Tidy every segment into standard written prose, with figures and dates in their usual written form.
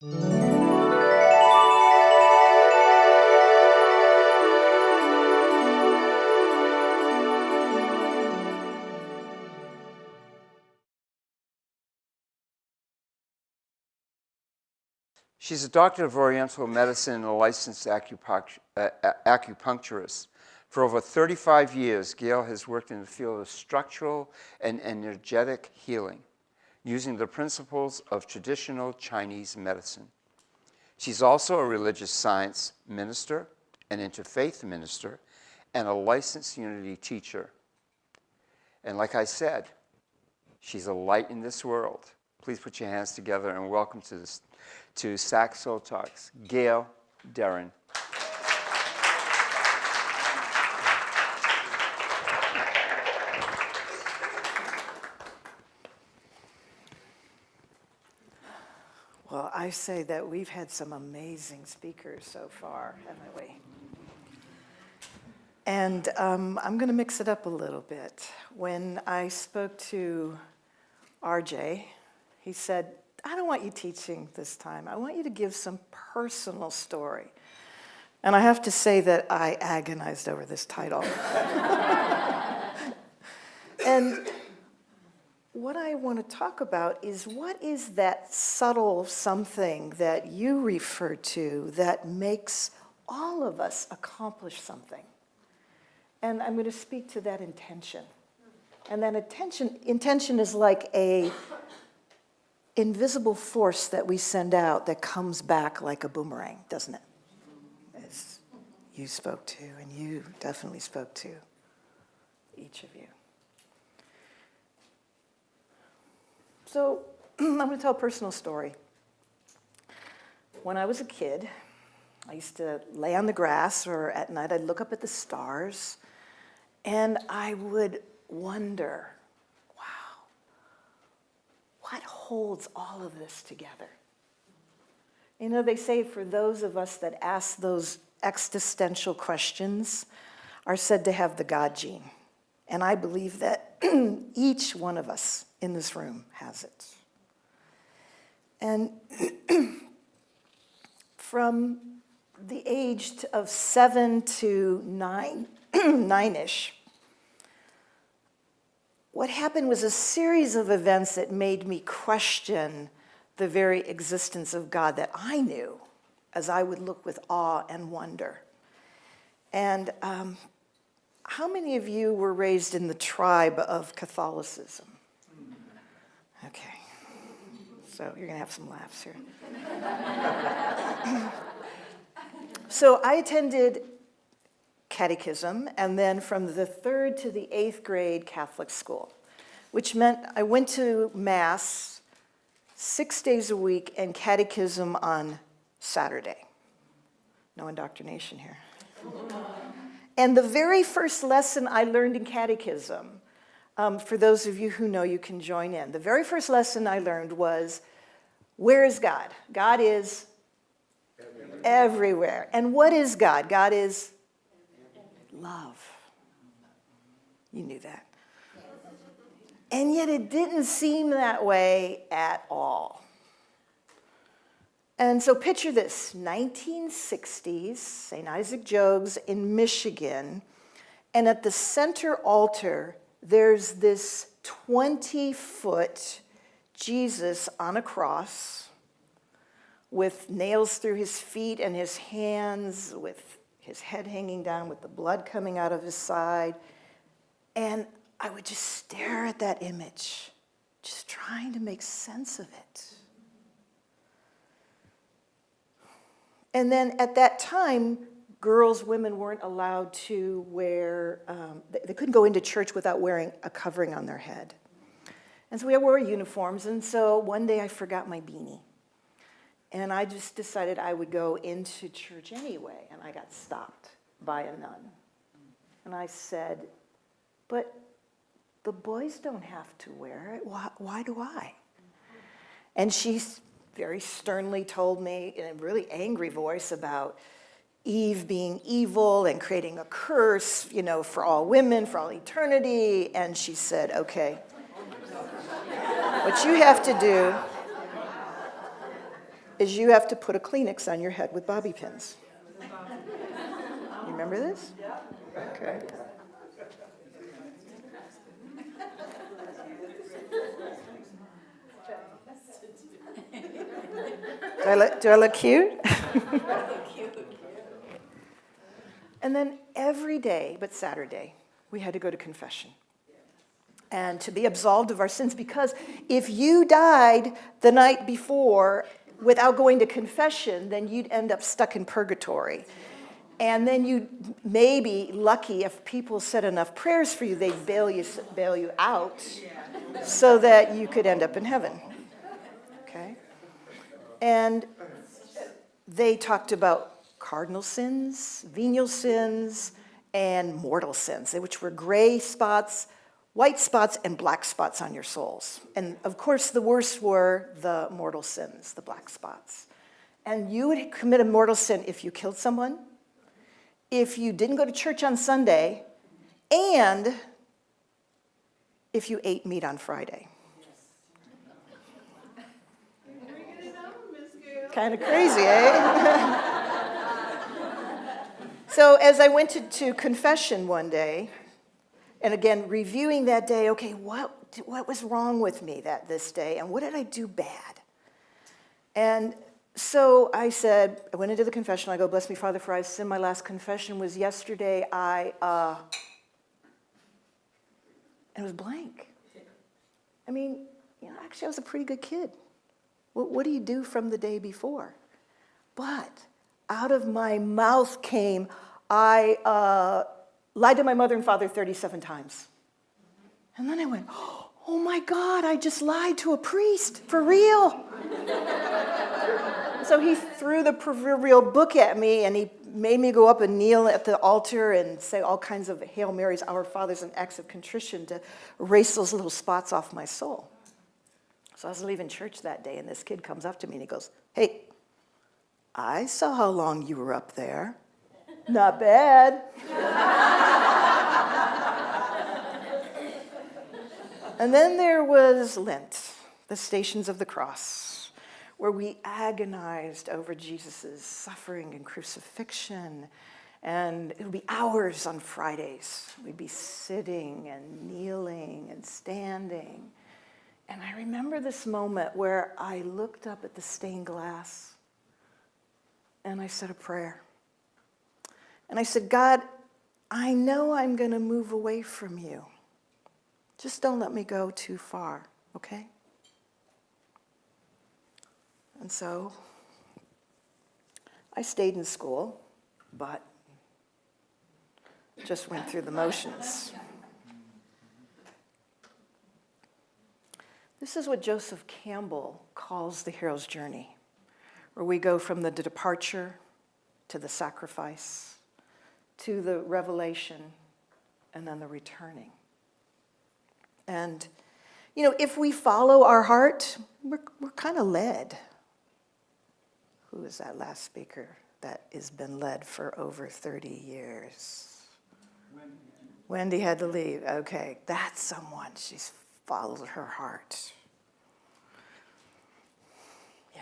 She's a doctor of Oriental medicine and a licensed acupuncturist. For over 35 years, Gail has worked in the field of structural and energetic healing, using the principles of traditional Chinese medicine. She's also a religious science minister, an interfaith minister, and a licensed unity teacher. And like I said, she's a light in this world. Please put your hands together and welcome to Sac Soul Talks, Gail, Derin. Well, I say that we've had some amazing speakers so far, haven't we? And I'm going to mix it up a little bit. When I spoke to RJ, he said, I don't want you teaching this time. I want you to give some personal story. And I have to say that I agonized over this title. And what I want to talk about is what is that subtle something that you refer to that makes all of us accomplish something? And I'm going to speak to that intention. And that intention is like a invisible force that we send out that comes back like a boomerang, doesn't it? As you spoke to, and you definitely spoke to, each of you. So I'm going to tell a personal story. When I was a kid, I used to lay on the grass, or at night I'd look up at the stars, and I would wonder, wow, what holds all of this together? You know, they say for those of us that ask those existential questions are said to have the God gene. And I believe that each one of us in this room has it. And from the age of 7 to 9-ish, what happened was a series of events that made me question the very existence of God that I knew as I would look with awe and wonder. And how many of you were raised in the tribe of Catholicism? Okay, so you're going to have some laughs here. So I attended catechism, and then from the 3rd to the 8th grade Catholic school, which meant I went to Mass 6 days a week and catechism on Saturday. No indoctrination here. And the very first lesson I learned in catechism, for those of you who know, you can join in. The very first lesson I learned was, where is God? God is everywhere. And what is God? God is love. You knew that. And yet it didn't seem that way at all. And so picture this, 1960s, St. Isaac Jogues in Michigan, and at the center altar, there's this 20-foot Jesus on a cross with nails through his feet and his hands, with his head hanging down, with the blood coming out of his side. And I would just stare at that image, just trying to make sense of it. And then at that time, women weren't allowed to wear, they couldn't go into church without wearing a covering on their head. And so we wore uniforms, and so one day I forgot my beanie. And I just decided I would go into church anyway, and I got stopped by a nun. And I said, but the boys don't have to wear it. Why do I? And she very sternly told me in a really angry voice about Eve being evil and creating a curse, for all women, for all eternity. And she said, okay, what you have to do is you have to put a Kleenex on your head with bobby pins. You remember this? Okay. Do I look cute? And then every day but Saturday, we had to go to confession. And to be absolved of our sins, because if you died the night before without going to confession, then you'd end up stuck in purgatory. And then you may be lucky if people said enough prayers for you, they'd bail you out so that you could end up in heaven. Okay? And they talked about cardinal sins, venial sins, and mortal sins, which were gray spots, white spots, and black spots on your souls. And of course, the worst were the mortal sins, the black spots. And you would commit a mortal sin if you killed someone, if you didn't go to church on Sunday, and if you ate meat on Friday. Kind of crazy, eh? So as I went to confession one day, and again, reviewing that day, okay, what was wrong with me this day, and what did I do bad? And so I went into the confession, I go, bless me, Father, for I have sinned. My last confession was yesterday, and it was blank. I mean, actually I was a pretty good kid. What do you do from the day before? But out of my mouth came, I lied to my mother and father 37 times. And then I went, oh my God, I just lied to a priest, for real. So he threw the proverbial book at me, and he made me go up and kneel at the altar and say all kinds of Hail Marys, Our Fathers, and acts of contrition to erase those little spots off my soul. So I was leaving church that day, and this kid comes up to me and he goes, hey, I saw how long you were up there. Not bad. And then there was Lent, the Stations of the Cross, where we agonized over Jesus' suffering and crucifixion. And it would be hours on Fridays. We'd be sitting and kneeling and standing. And I remember this moment where I looked up at the stained glass and I said a prayer. And I said, God, I know I'm going to move away from you. Just don't let me go too far, okay? And so I stayed in school, but just went through the motions. This is what Joseph Campbell calls the hero's journey, where we go from the departure to the sacrifice, to the revelation, and then the returning. And, if we follow our heart, we're kind of led. Who is that last speaker that has been led for over 30 years? Wendy had to leave. Okay, that's someone. She's followed her heart. Yeah.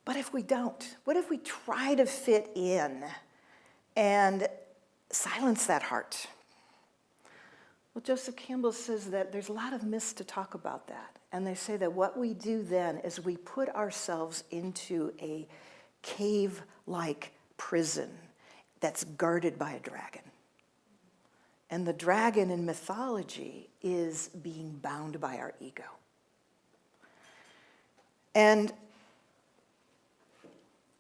But if we don't, what if we try to fit in and silence that heart? Well, Joseph Campbell says that there's a lot of myths to talk about that. And they say that what we do then is we put ourselves into a cave-like prison that's guarded by a dragon. And the dragon in mythology is being bound by our ego. And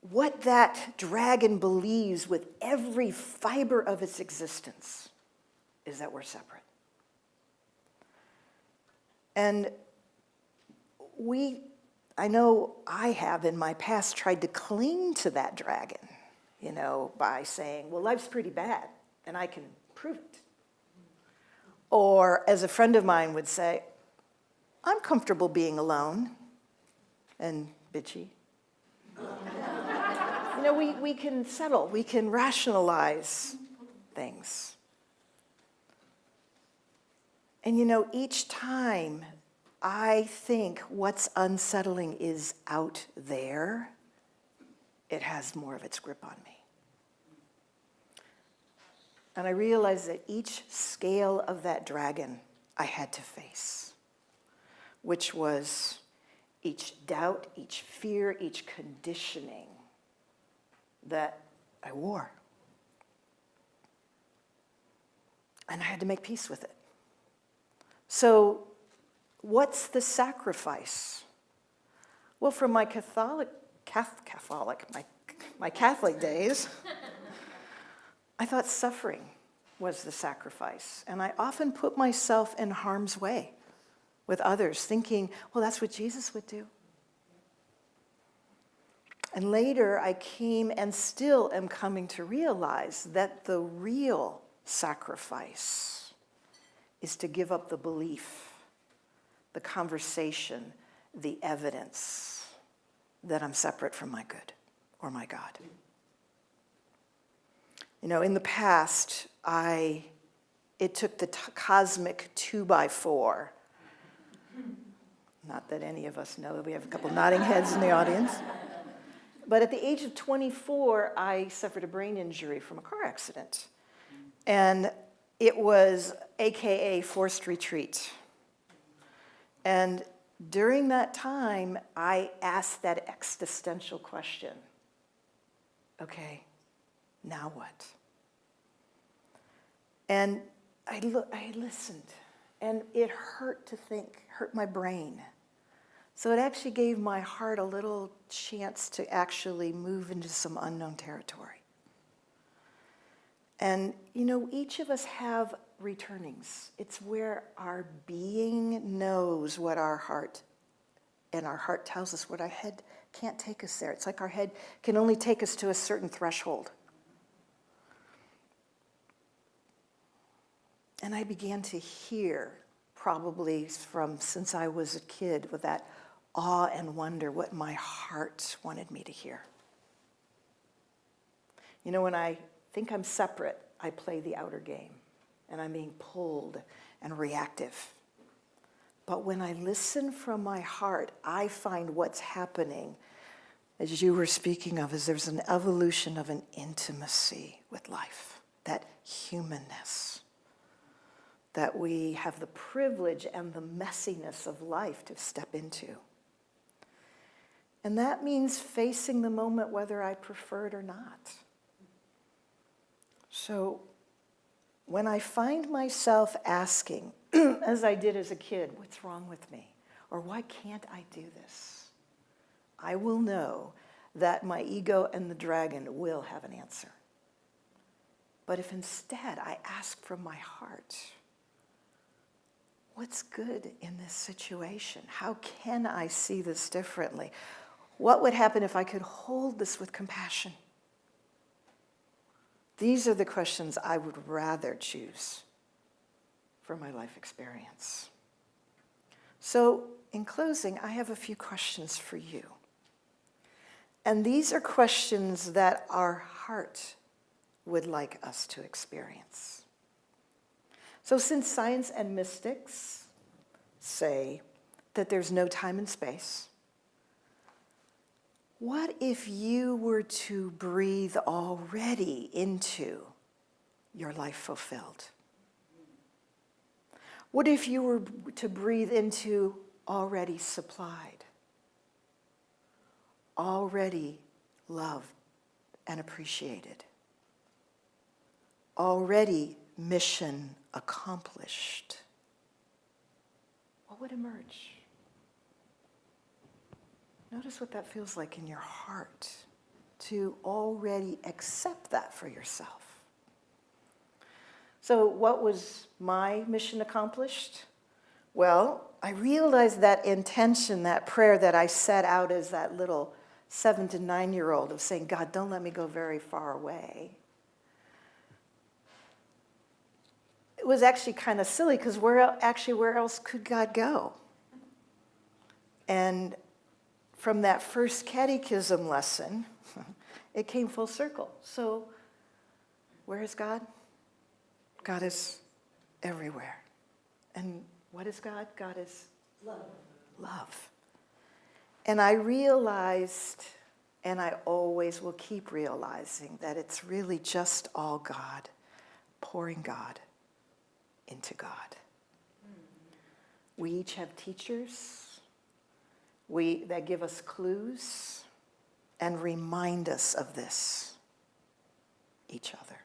what that dragon believes with every fiber of its existence is that we're separate. And I know I have in my past tried to cling to that dragon, by saying, well, life's pretty bad, and I can prove it. Or as a friend of mine would say, I'm comfortable being alone and bitchy. We can settle, we can rationalize things. And each time I think what's unsettling is out there, it has more of its grip on me. And I realized that each scale of that dragon I had to face, which was each doubt, each fear, each conditioning that I wore. And I had to make peace with it. So, what's the sacrifice? Well, from my Catholic days, I thought suffering was the sacrifice. And I often put myself in harm's way with others, thinking, well, that's what Jesus would do. And later I came and still am coming to realize that the real sacrifice is to give up the belief, the conversation, the evidence that I'm separate from my good or my God. You know, in the past, it took the cosmic 2x4. Not that any of us know that we have a couple nodding heads in the audience. But at the age of 24, I suffered a brain injury from a car accident. And it was AKA forced retreat. And during that time, I asked that existential question. Okay, now what? And I listened, and it hurt to think, hurt my brain. So it actually gave my heart a little chance to actually move into some unknown territory. And, you know, each of us have returnings. It's where our being knows what our heart, and our heart tells us what our head can't take us there. It's like our head can only take us to a certain threshold. And I began to hear, probably from since I was a kid, with that awe and wonder what my heart wanted me to hear. You know, when I think I'm separate, I play the outer game, and I'm being pulled and reactive. But when I listen from my heart, I find what's happening, as you were speaking of, is there's an evolution of an intimacy with life, that humanness, that we have the privilege and the messiness of life to step into. And that means facing the moment whether I prefer it or not. So when I find myself asking, as I did as a kid, what's wrong with me? Or why can't I do this? I will know that my ego and the dragon will have an answer. But if instead I ask from my heart, what's good in this situation? How can I see this differently? What would happen if I could hold this with compassion? These are the questions I would rather choose for my life experience. So, in closing, I have a few questions for you. And these are questions that our heart would like us to experience. So, since science and mystics say that there's no time and space, what if you were to breathe already into your life fulfilled? What if you were to breathe into already supplied, already loved and appreciated, already mission accomplished? What would emerge? Notice what that feels like in your heart to already accept that for yourself. So what was my mission accomplished? Well, I realized that intention, that prayer that I set out as that little 7 to 9-year-old of saying, God, don't let me go very far away. It was actually kind of silly because where else could God go? And from that first catechism lesson, it came full circle. So, where is God? God is everywhere. And what is God? God is Love. And I realized, and I always will keep realizing, that it's really just all God, pouring God into God. We each have teachers that give us clues and remind us of this, each other.